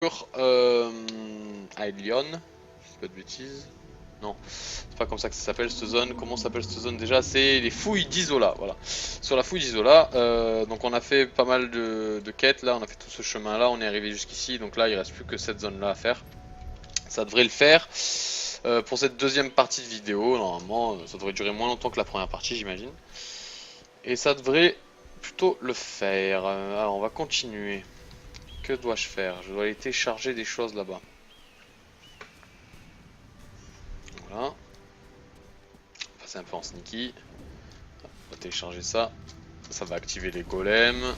Aelion, je dis pas de bêtises. Non, c'est pas comme ça que ça s'appelle cette zone. Comment s'appelle cette zone déjà? C'est les fouilles d'Isola, voilà. Sur la fouille d'Isola, donc on a fait pas mal de quêtes là, on a fait tout ce chemin là, on est arrivé jusqu'ici, donc là il reste plus que cette zone là à faire. Ça devrait le faire. Pour cette deuxième partie de vidéo, normalement ça devrait durer moins longtemps que la première partie j'imagine. Et ça devrait plutôt le faire. Alors on va continuer. Que dois-je faire? Je dois aller télécharger des choses là-bas. Voilà. Passer un peu en sneaky. On va télécharger ça. Ça va activer les golems.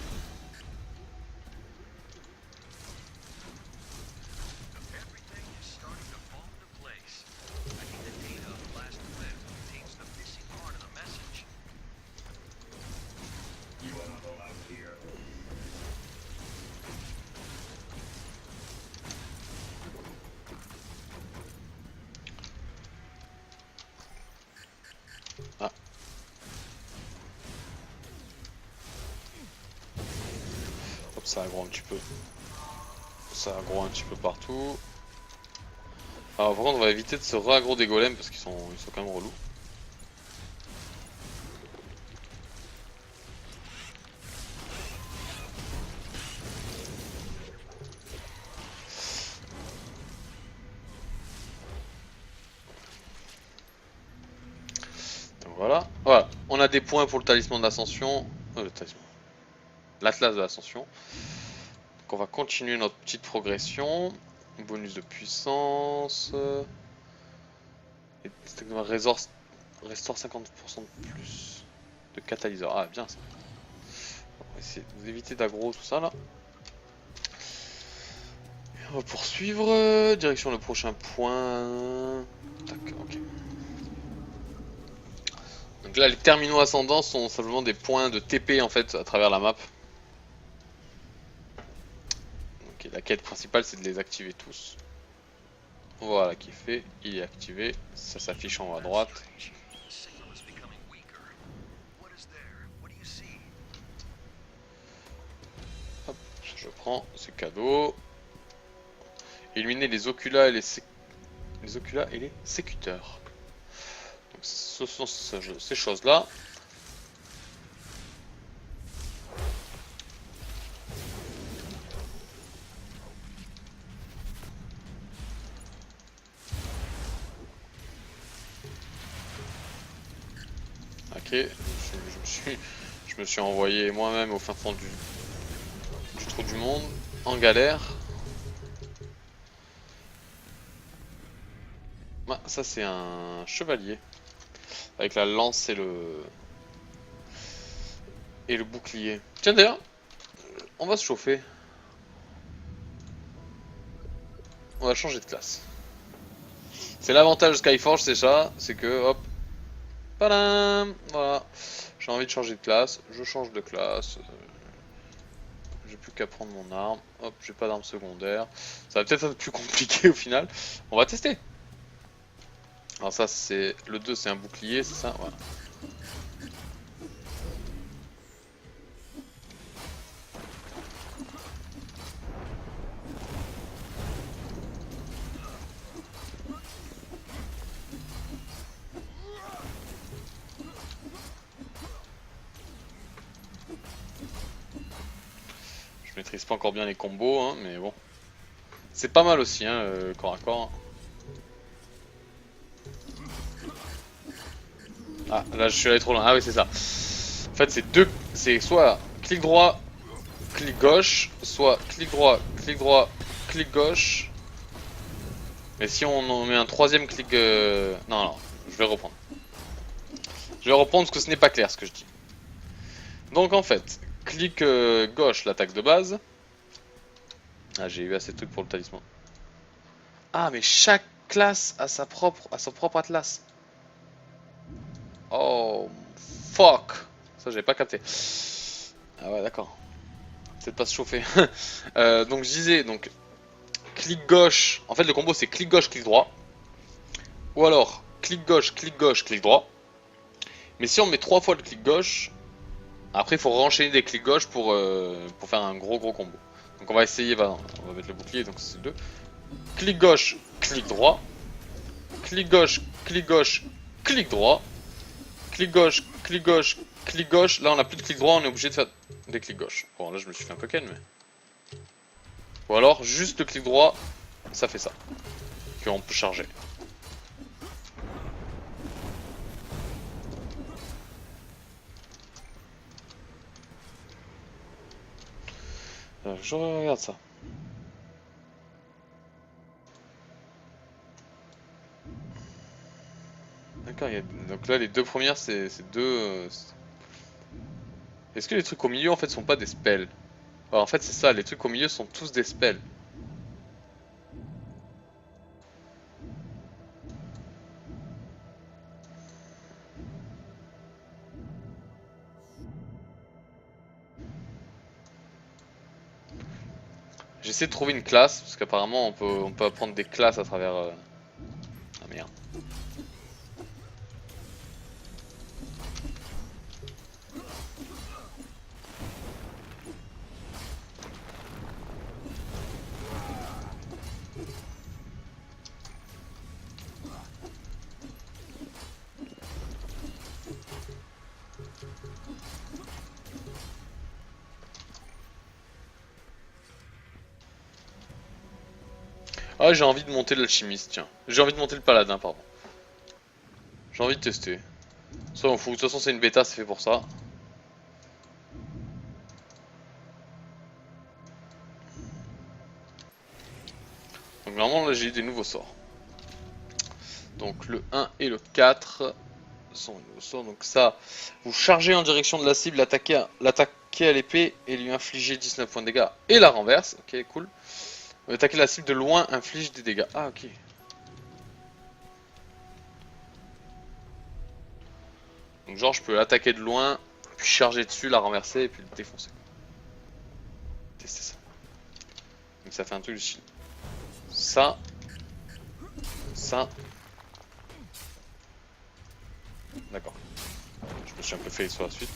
Ah. Hop, ça aggro un petit peu. Ça aggro un petit peu partout. Alors par contre on va éviter de se re-aggro des golems parce qu'ils sont quand même relous. Donc voilà. Voilà. On a des points pour le talisman d'ascension. Le talisman. L'atlas de l'ascension. Donc on va continuer notre petite progression. Bonus de puissance. Et restore 50% de plus de catalyseur. Ah bien ça. On va essayer d'éviter d'aggro tout ça là. Et on va poursuivre. Direction le prochain point. Tac, ok. Donc là les terminaux ascendants sont simplement des points de TP en fait à travers la map. Donc la quête principale c'est de les activer tous. Voilà qui est fait, il est activé, ça s'affiche en haut à droite. Hop, je prends, c'est cadeau. Éliminer les oculas et les oculas et les sécuteurs. Donc ce sont ces choses là. Ok, je me suis envoyé moi-même au fin fond du trou du monde, en galère. Ah, ça c'est un chevalier, avec la lance et le bouclier. Tiens d'ailleurs, on va se chauffer. On va changer de classe. C'est l'avantage de Skyforge, c'est ça, c'est que hop, padam, voilà. J'ai envie de changer de classe, je change de classe. J'ai plus qu'à prendre mon arme. Hop, j'ai pas d'arme secondaire. Ça va peut-être être plus compliqué au final. On va tester. Alors ça c'est le 2, c'est un bouclier, c'est ça, voilà. Je maîtrise pas encore bien les combos, hein, mais bon. C'est pas mal aussi, hein, corps à corps. Ah, là je suis allé trop loin. Ah oui, c'est ça. En fait, c'est soit clic droit, clic gauche, soit clic droit, clic gauche. Mais si on en met un troisième clic... Non, non, je vais reprendre. Je vais reprendre parce que ce n'est pas clair ce que je dis. Donc en fait, clic gauche, l'attaque de base. Ah, j'ai eu assez de trucs pour le talisman. Ah, mais chaque classe a son propre atlas. Oh, fuck. Ça, j'avais pas capté. Ah ouais, d'accord. C'est de pas se chauffer. Donc je disais, donc clic gauche. En fait, le combo c'est clic gauche, clic droit. Ou alors clic gauche, clic droit. Mais si on met 3 fois le clic gauche, après il faut renchaîner des clics gauche pour faire un gros combo. Donc on va essayer, bah non, on va mettre le bouclier, donc c'est 2. Clic gauche, clic droit. Clic gauche, clic gauche, clic droit. Clic gauche, clic gauche, clic gauche. Là on a plus de clic droit, on est obligé de faire des clics gauche. Bon là je me suis fait un peu ken mais... Ou alors juste le clic droit, ça fait ça. Qu'on peut charger. Je regarde ça. D'accord, donc là les deux premières c'est deux... Est-ce que les trucs au milieu en fait sont pas des spells? Alors, en fait c'est ça, les trucs au milieu sont tous des spells. J'essaie de trouver une classe, parce qu'apparemment on peut apprendre des classes à travers... Ah merde. Ah j'ai envie de monter l'alchimiste, tiens. J'ai envie de monter le paladin, pardon. J'ai envie de tester. Ça on fout, de toute façon c'est une bêta, c'est fait pour ça. Donc normalement là j'ai eu des nouveaux sorts. Donc le 1 et le 4 sont des nouveaux sorts. Donc ça, vous chargez en direction de la cible, l'attaquer à l'épée et lui infliger 19 points de dégâts. Et la renverse, ok cool. Attaquer la cible de loin inflige des dégâts. Ah ok. Donc genre je peux l'attaquer de loin, puis charger dessus, la renverser et puis le défoncer. Tester ça. Donc ça fait un truc de style. Ça. Ça. D'accord. Je me suis un peu fait sur la suite.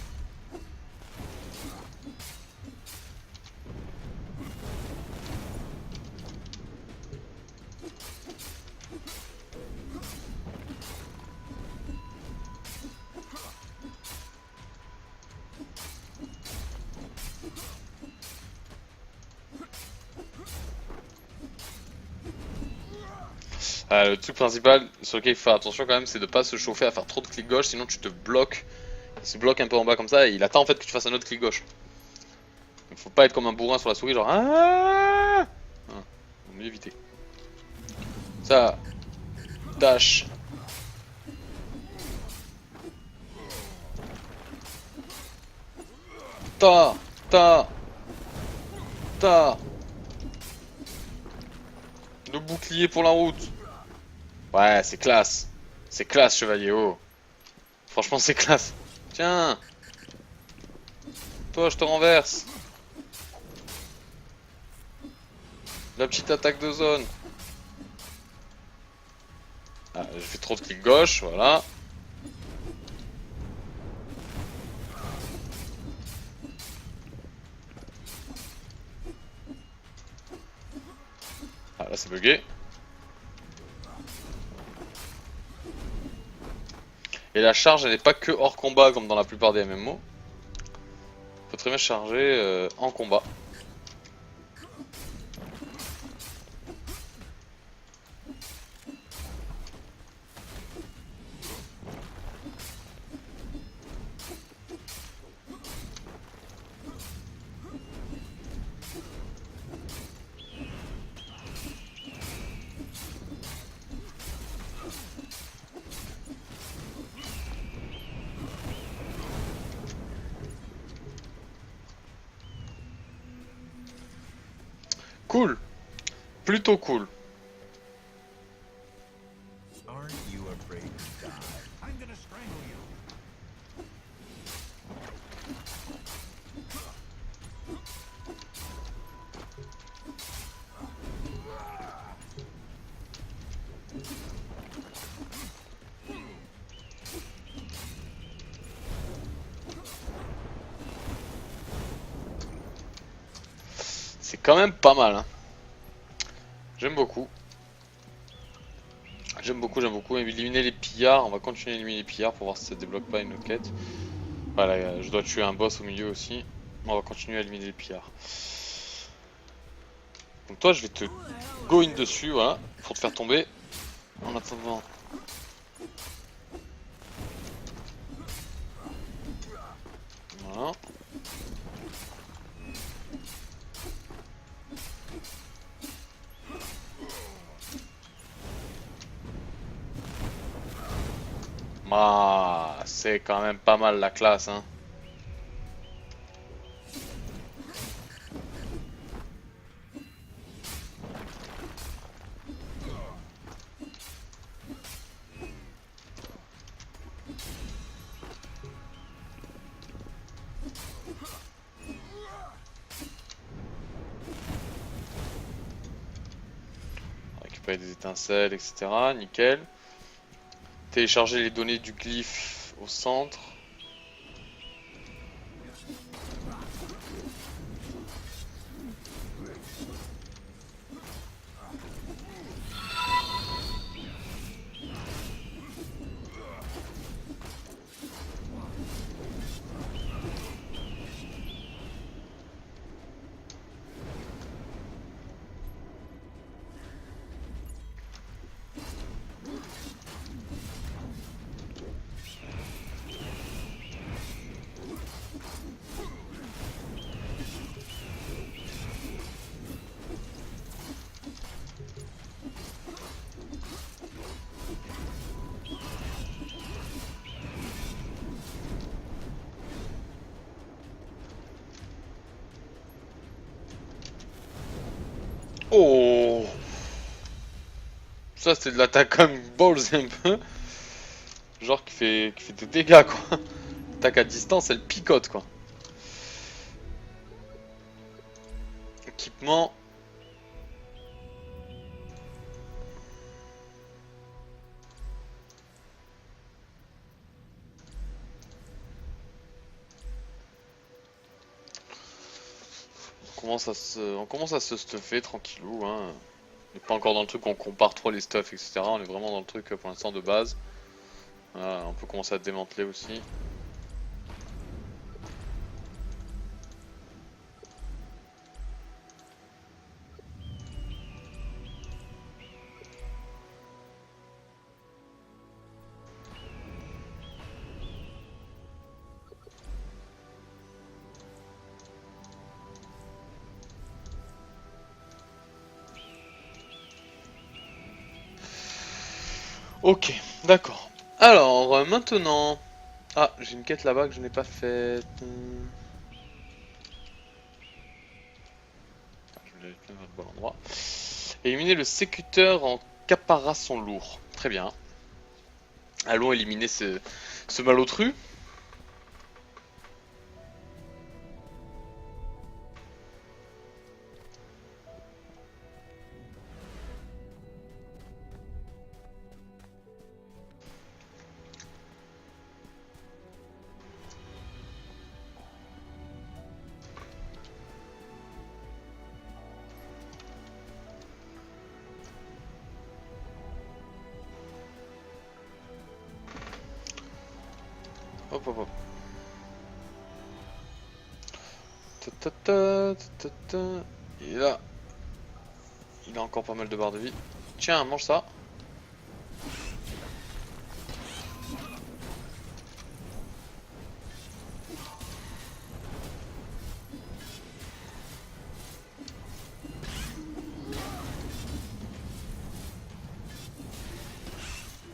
Le truc principal sur lequel il faut faire attention quand même, c'est de pas se chauffer à faire trop de clics gauche, sinon tu te bloques. Il se bloque un peu en bas comme ça et il attend en fait que tu fasses un autre clic gauche. Il faut pas être comme un bourrin sur la souris, genre ah, faut mieux éviter. Ça, dash. Ta, ta, ta. Le bouclier pour la route. Ouais, c'est classe. C'est classe, chevalier, oh. Franchement, c'est classe. Tiens. Toi, je te renverse. La petite attaque de zone. Ah, j'ai fait trop de clics gauche, voilà. Ah, là, c'est bugué. Et la charge, elle n'est pas que hors combat comme dans la plupart des MMO. Il faut très bien charger en combat. Cool. Plutôt cool. Aren't you afraid to die? I'm gonna strangle you. C'est C'est quand même pas mal. Hein. J'aime beaucoup. J'aime beaucoup. Éliminer les pillards. On va continuer à éliminer les pillards pour voir si ça débloque pas une autre quête. Voilà, je dois tuer un boss au milieu aussi. On va continuer à éliminer les pillards. Donc toi, je vais te go in dessus, voilà, pour te faire tomber. En attendant. Voilà. Ah, c'est quand même pas mal la classe, hein. Récupérer des étincelles, etc. Nickel. Télécharger les données du glyphe au centre. Oh! Ça c'est de l'attaque comme balls un peu. Genre qui fait des dégâts quoi. Attaque à distance, elle picote quoi. Équipement. On commence à se stuffer tranquillou. Hein. On n'est pas encore dans le truc où on compare trop les stuffs, etc. On est vraiment dans le truc pour l'instant de base. Voilà, on peut commencer à démanteler aussi. Ok, d'accord. Alors, maintenant... Ah, j'ai une quête là-bas que je n'ai pas faite. Je vais aller dans le bon endroit. Éliminer le sécuteur en caparaçon lourd. Très bien. Allons éliminer ce malotru. Hop hop hop. Ta, ta, ta, ta, ta. Et là, il a encore pas mal de barres de vie. Tiens, mange ça.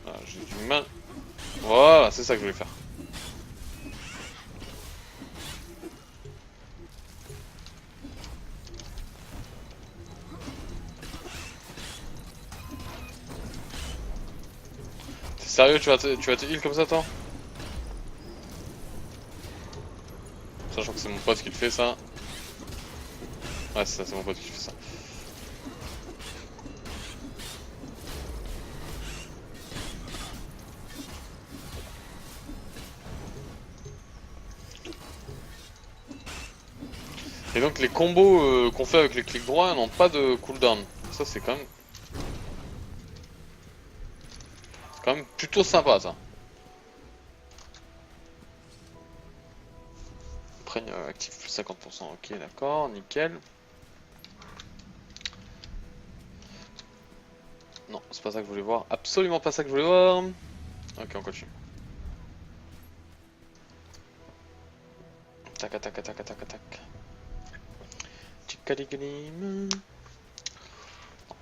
Ah, j'ai du mal. Voilà, c'est ça que je voulais faire. T'es sérieux, tu vas te heal comme ça, toi? Sachant que c'est mon pote qui le fait, ça. Ouais, c'est ça, c'est mon pote qui fait ça. Et donc les combos qu'on fait avec le clic droit n'ont pas de cooldown. Ça c'est quand même plutôt sympa ça. Après actif plus 50%, ok d'accord, nickel. Non, c'est pas ça que je voulais voir, absolument pas ça que je voulais voir. Ok, on continue. Tac, tac, tac, tac, tac, tac.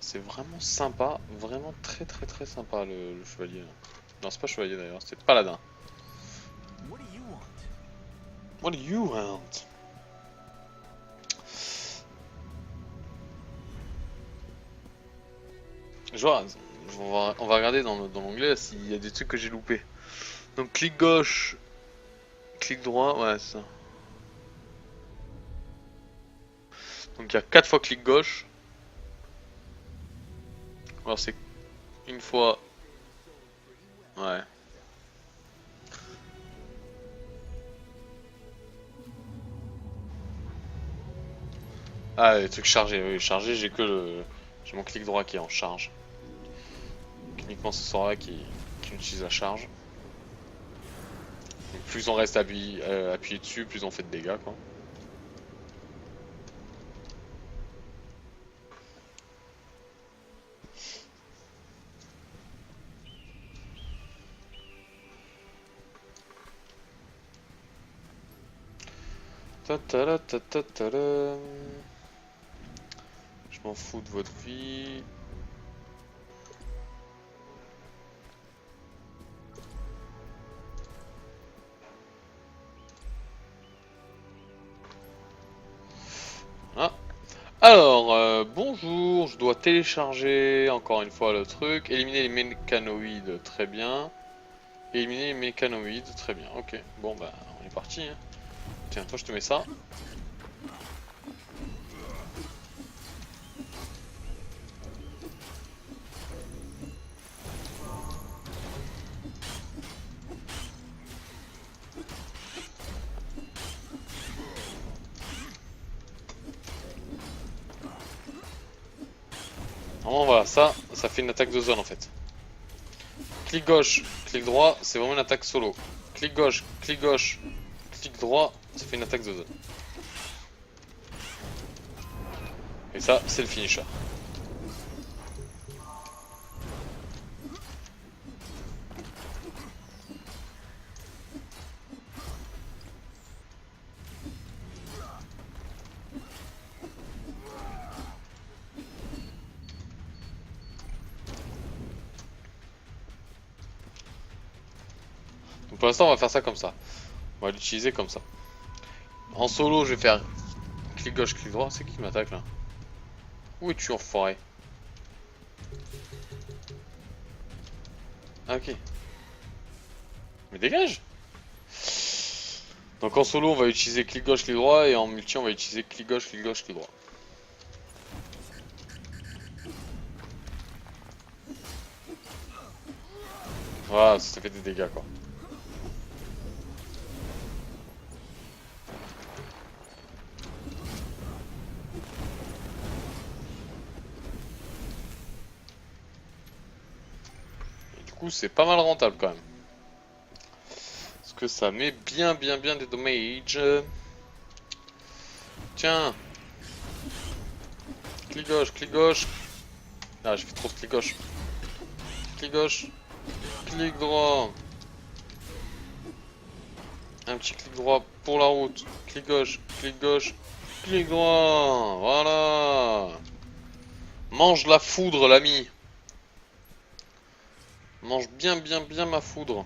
C'est vraiment sympa, vraiment très très très sympa le chevalier. Non, c'est pas chevalier d'ailleurs, c'est paladin. What do you want? What do you want? Genre, on va regarder dans l'onglet s'il y a des trucs que j'ai loupés. Donc clic gauche, clic droit, ouais c'est ça. Donc il y a 4 fois clic gauche. Alors c'est une fois... Ouais. Ah les trucs chargés, oui chargés j'ai que le... J'ai mon clic droit qui est en charge. Uniquement ce sera qui utilise la charge. Donc plus on reste appuyé dessus, plus on fait de dégâts quoi. Je m'en fous de votre vie. Ah. Alors, bonjour, je dois télécharger encore une fois le truc. Éliminer les mécanoïdes, très bien. Éliminer les mécanoïdes, très bien. Ok, bon bah on est parti. Hein. Tiens, toi je te mets ça. Normalement voilà, ça fait une attaque de zone en fait. Clic gauche, clic droit, c'est vraiment une attaque solo. Clic gauche, clic droit, ça fait une attaque de zone. Et ça, c'est le finisher. Donc pour l'instant, on va faire ça comme ça. On va l'utiliser comme ça. En solo, je vais faire clic gauche, clic droit. C'est qui m'attaque là? Où es-tu enfoiré? Ah, ok. Mais dégage! Donc en solo, on va utiliser clic gauche, clic droit. Et en multi, on va utiliser clic gauche, clic droit. Voilà, ça fait des dégâts quoi. Et du coup, c'est pas mal rentable quand même. Parce que ça met bien des dommages. Tiens. Clic gauche. Ah, j'ai fait trop de clic gauche. Clic gauche. Clic droit. Un petit clic droit pour la route. Clic gauche. Clic droit. Voilà. Mange la foudre, l'ami. Mange bien ma foudre.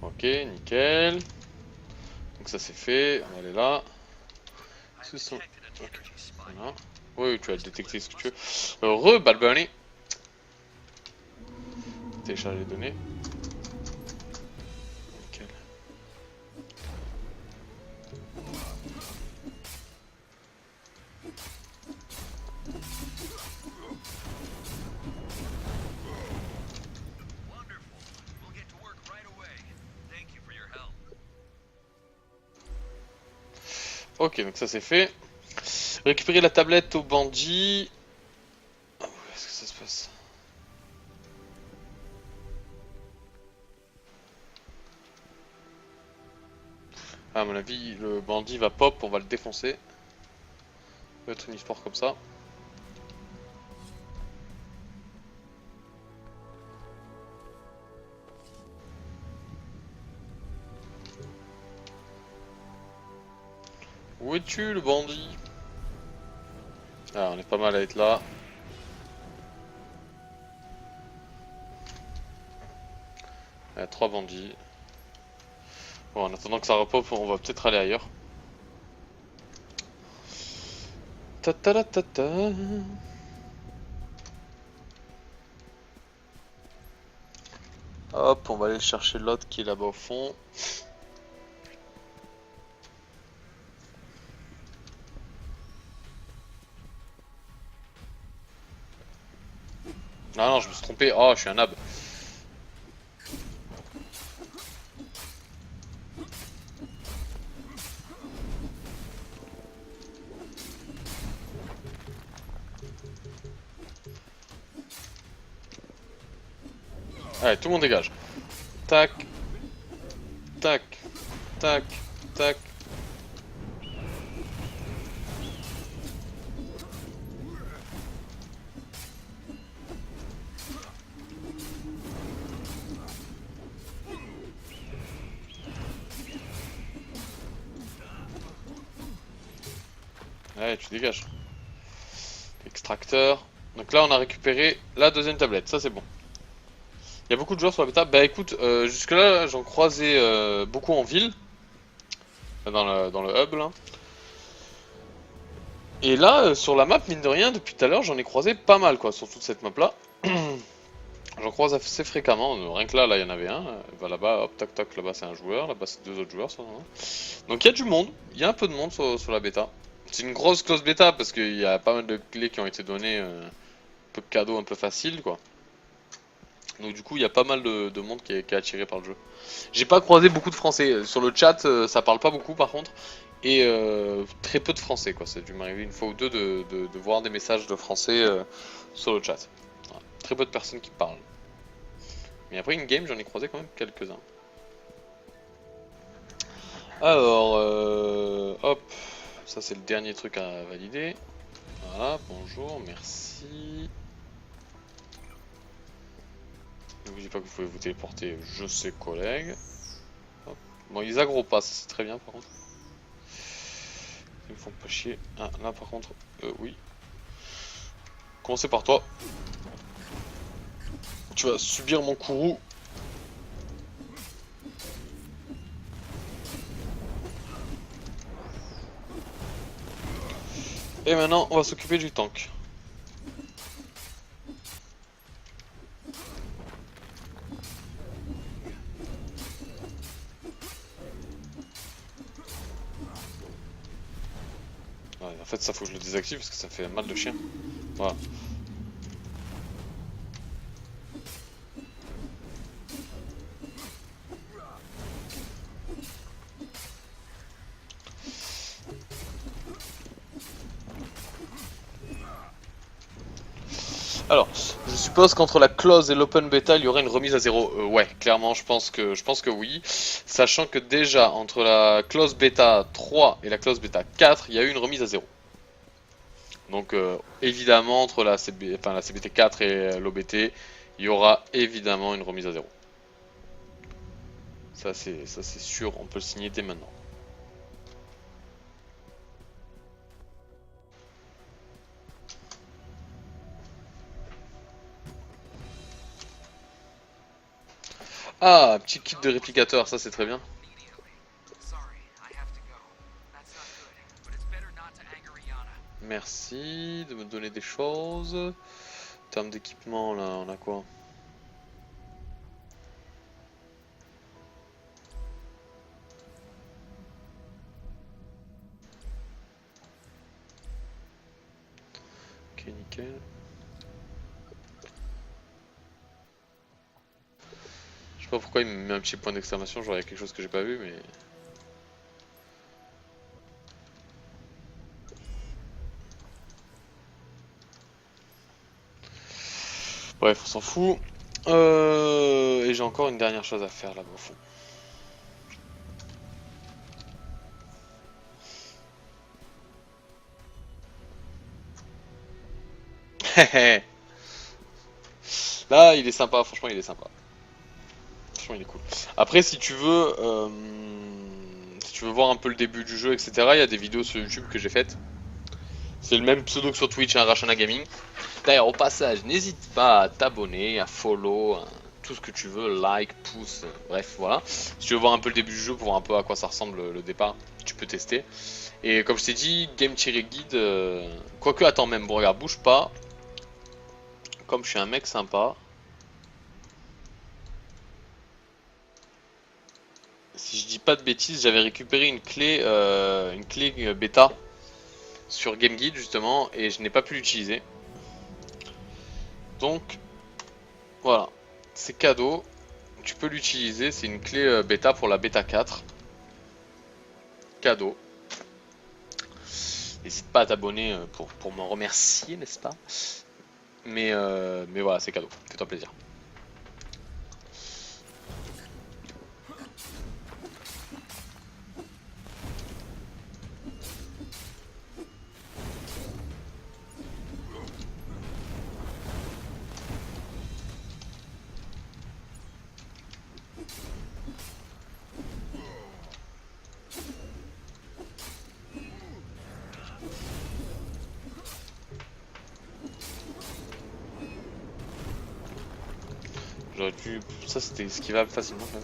Ok, nickel. Donc ça c'est fait, on va aller là. Ce sont... Ok, voilà. Oui, tu vas détecter ce que tu veux. Bad Bunny. Télécharger les données. Nickel. Ok, donc ça c'est fait. Récupérer la tablette au bandit. Ah, où est-ce que ça se passe? Ah, à mon avis, le bandit va pop, on va le défoncer. Ça peut être une histoire comme ça. Où es-tu, le bandit? Ah, on est pas mal à être là. Il y a 3 bandits. Bon, en attendant que ça repop, on va peut-être aller ailleurs. Ta ta ta ta ta. Hop, on va aller chercher l'autre qui est là-bas au fond. Ah non, je me suis trompé. Oh, je suis un nab. Allez, tout le monde dégage. Tac. Tac. Tac. Tac. Allez, tu dégages. Extracteur. Donc là, on a récupéré la deuxième tablette. Ça, c'est bon. Il y a beaucoup de joueurs sur la bêta. Bah écoute, jusque-là, j'en croisais beaucoup en ville. Dans le hub, là. Et là, sur la map, mine de rien, depuis tout à l'heure, j'en ai croisé pas mal, quoi, sur toute cette map-là. J'en croise assez fréquemment. Rien que là, il y en avait un. Va là-bas, hop, tac, tac, là-bas, c'est un joueur. Là-bas, c'est 2 autres joueurs. Donc il y a du monde. Il y a un peu de monde sur la bêta. C'est une grosse close bêta parce qu'il y a pas mal de clés qui ont été données. Un peu de cadeaux un peu faciles, quoi. Donc du coup, il y a pas mal de monde qui est attiré par le jeu. J'ai pas croisé beaucoup de français. Sur le chat, ça parle pas beaucoup par contre. Et très peu de français, quoi. Ça a dû m'arriver une fois ou deux de voir des messages de français sur le chat. Voilà. Très peu de personnes qui parlent. Mais après, in-game, j'en ai croisé quand même quelques-uns. Alors, hop. Ça, c'est le dernier truc à valider. Voilà, bonjour, merci. N'oubliez pas que vous pouvez vous téléporter, je sais, collègue. Hop. Bon, ils aggro pas, ça c'est très bien par contre. Ils me font pas chier. Ah, là par contre, oui. Commencez par toi. Tu vas subir mon courroux. Et maintenant, on va s'occuper du tank. Ouais, en fait, ça faut que je le désactive parce que ça fait mal de chien. Voilà. Alors, je suppose qu'entre la close et l'open beta, il y aurait une remise à zéro. Ouais, clairement, je pense que oui. Sachant que déjà, entre la close beta 3 et la close beta 4, il y a eu une remise à zéro. Donc, évidemment, entre la CBT 4 et l'OBT, il y aura évidemment une remise à zéro. Ça, c'est sûr, on peut le signer dès maintenant. Ah, petit kit de réplicateur, ça c'est très bien. merci de me donner des choses. En termes d'équipement, là, on a quoi? Ok, nickel. Je sais pas pourquoi il me met un petit point d'exclamation, genre il y a quelque chose que j'ai pas vu, mais... Bref, on s'en fout. Et j'ai encore une dernière chose à faire là-bas au fond. Là, il est sympa, franchement, il est sympa. Franchement, il est cool. Après, si tu veux voir un peu le début du jeu, etc., il y a des vidéos sur YouTube que j'ai faites. C'est le même pseudo que sur Twitch, hein, Rashana Gaming. D'ailleurs, au passage, n'hésite pas à t'abonner, à follow, tout ce que tu veux, like, pouce, bref, voilà. Si tu veux voir un peu le début du jeu pour voir un peu à quoi ça ressemble le départ, tu peux tester. Et comme je t'ai dit, game-guide, quoique, attends même, bon regarde, bouge pas. Comme je suis un mec sympa. Si je dis pas de bêtises, j'avais récupéré une clé bêta sur GameGuide justement, et je n'ai pas pu l'utiliser. Donc, voilà, c'est cadeau. Tu peux l'utiliser, c'est une clé bêta pour la bêta 4. Cadeau. N'hésite pas à t'abonner pour me remercier, n'est-ce pas? Mais voilà, c'est cadeau. Fais-toi plaisir. J'aurais dû... Ça c'était esquivable facilement quand même.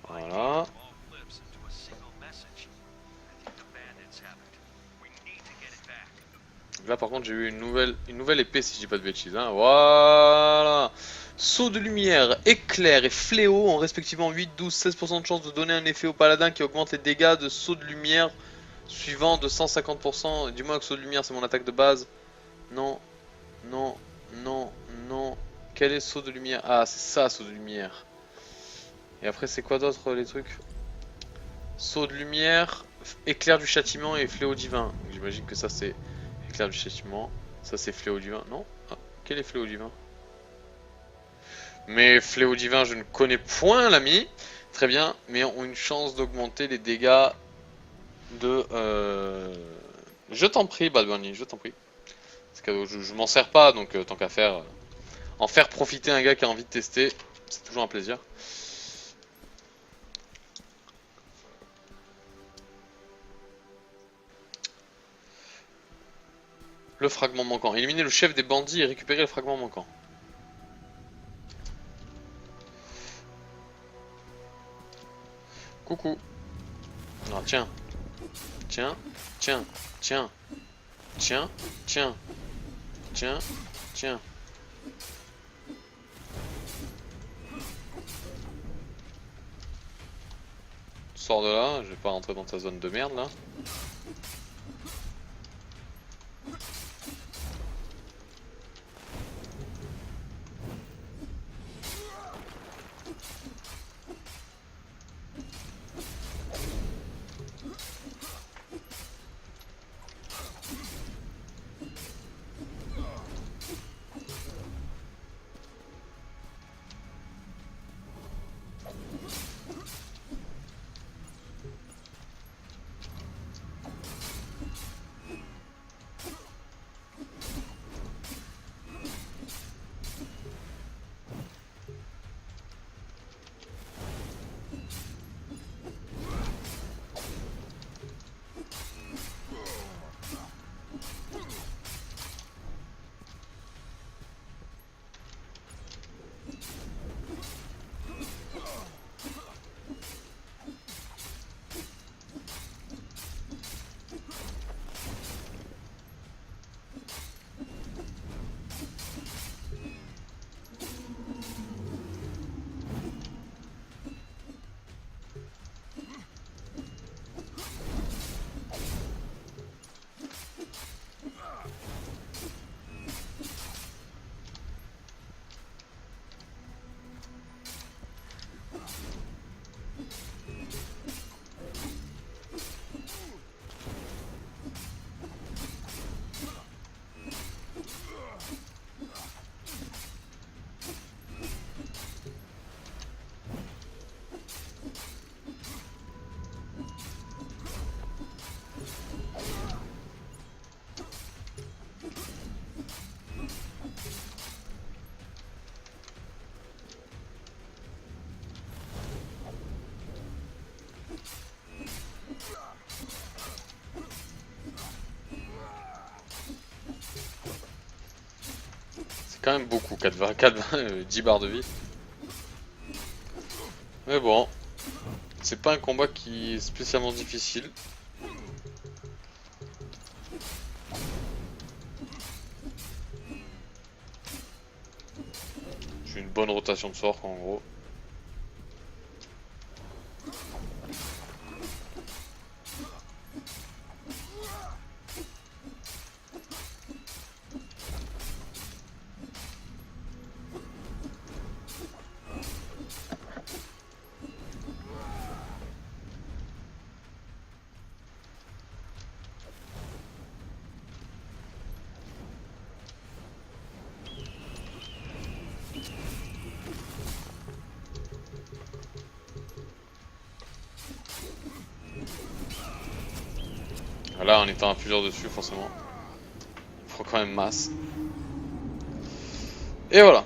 Voilà. Là par contre j'ai eu une nouvelle épée si je dis pas de bêtises. Hein. Voilà. Saut de lumière, éclair et fléau ont respectivement 8, 12, 16% de chance de donner un effet au paladin qui augmente les dégâts de saut de lumière suivant de 150%. Dis-moi que saut de lumière c'est mon attaque de base. Non, non, non, non. Quel est saut de lumière? Ah c'est ça saut de lumière. Et après c'est quoi d'autre les trucs? Saut de lumière, éclair du châtiment et fléau divin. J'imagine que ça c'est éclair du châtiment. Ça c'est fléau divin. Non ah, quel est fléau divin? Mais fléau divin je ne connais point l'ami. Très bien, mais ont une chance d'augmenter les dégâts de... Je t'en prie Bad Bunny, je t'en prie. Je m'en sers pas donc tant qu'à faire... en faire profiter un gars qui a envie de tester, c'est toujours un plaisir. Le fragment manquant. Éliminer le chef des bandits et récupérer le fragment manquant. Coucou. Non, tiens. Tiens. Tiens. Tiens. Tiens. Tiens. Tiens. Tiens. Sors de là, je vais pas rentrer dans ta zone de merde là. quand même beaucoup, 10 barres de vie. Mais bon, c'est pas un combat qui est spécialement difficile. J'ai une bonne rotation de sort en gros. Là, en étant à plusieurs dessus, forcément, il faut quand même masse. Et voilà.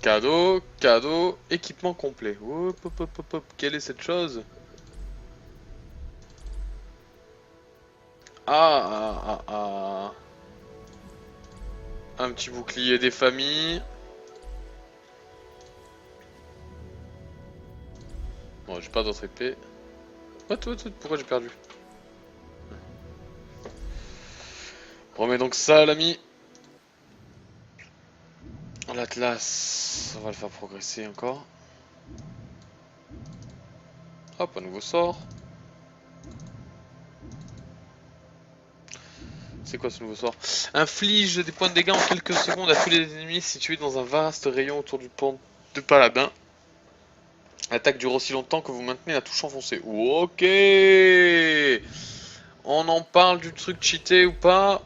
Cadeau, cadeau, équipement complet. Hop, hop, hop, hop, hop. Quelle est cette chose? Ah. Un petit bouclier des familles. Bon, j'ai pas d'autre épée. What, pourquoi j'ai perdu? On remet donc ça, l'ami. L'Atlas, on va le faire progresser encore. Hop, un nouveau sort. C'est quoi ce nouveau sort? Inflige des points de dégâts en quelques secondes à tous les ennemis situés dans un vaste rayon autour du pont de Paladin. Attaque dure aussi longtemps que vous maintenez la touche enfoncée. Ok. On en parle du truc cheaté ou pas?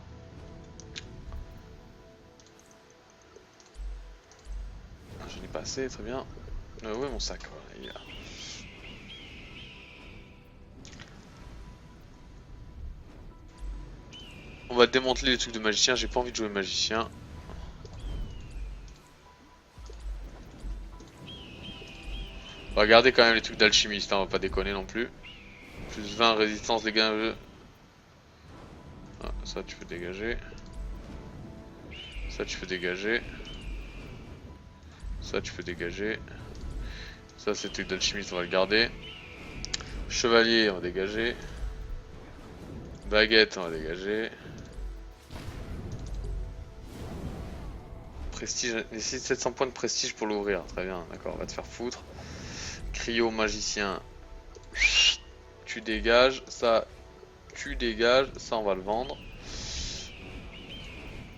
Je n'ai pas assez, très bien. Où est mon sac? Voilà, il est là. On va démanteler les trucs de magicien, j'ai pas envie de jouer magicien. On va garder quand même les trucs d'alchimiste, hein, on va pas déconner non plus. Plus 20 résistance dégâts. Ah, ça tu peux dégager. Ça tu peux dégager. Ça tu peux dégager. Ça c'est le truc d'alchimiste, on va le garder. Chevalier, on va dégager. Baguette, on va dégager. Prestige, nécessite 700 points de prestige pour l'ouvrir. Très bien, d'accord, on va te faire foutre. Cryo magicien. Tu dégages, ça tu dégages, ça on va le vendre.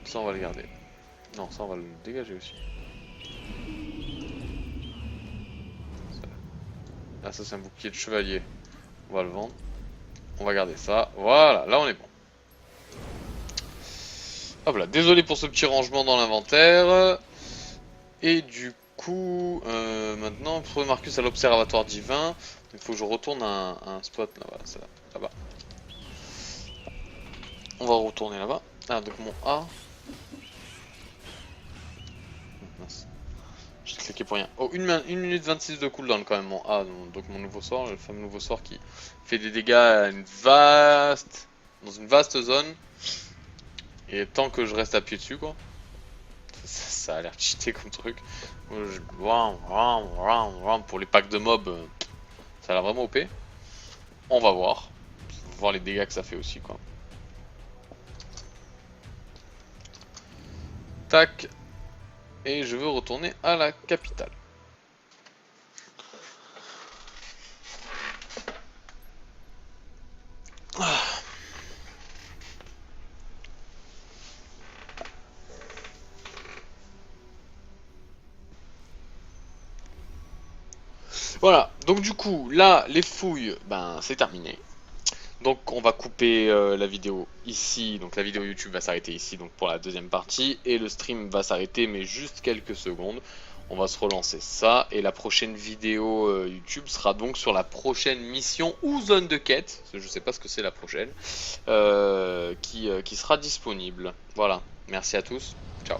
Ça on va le garder. Non, ça on va le dégager aussi. Ah, ça c'est un bouclier de chevalier. On va le vendre. On va garder ça. Voilà, là on est bon. Hop là, désolé pour ce petit rangement dans l'inventaire. Et du coup, maintenant, trouver Marcus à l'observatoire divin. Il faut que je retourne à un spot là, voilà, c'est là-bas. On va retourner là-bas. Ah, donc mon A. Mince. J'ai cliqué pour rien. Oh, 1 minute 26 de cooldown quand même mon A. Donc mon nouveau sort, le fameux nouveau sort qui fait des dégâts à dans une vaste zone. Et tant que je reste appuyé dessus quoi. Ça a l'air cheaté comme truc. Pour les packs de mobs, ça a l'air vraiment OP. On va voir. Voir les dégâts que ça fait aussi quoi. Tac. Et je veux retourner à la capitale. Ah. Voilà, donc du coup, là, les fouilles, ben c'est terminé. Donc on va couper la vidéo ici, donc la vidéo YouTube va s'arrêter ici donc pour la deuxième partie. Et le stream va s'arrêter mais juste quelques secondes. On va se relancer ça et la prochaine vidéo YouTube sera donc sur la prochaine mission ou zone de quête, parce que je sais pas ce que c'est la prochaine, qui sera disponible. Voilà, merci à tous, ciao.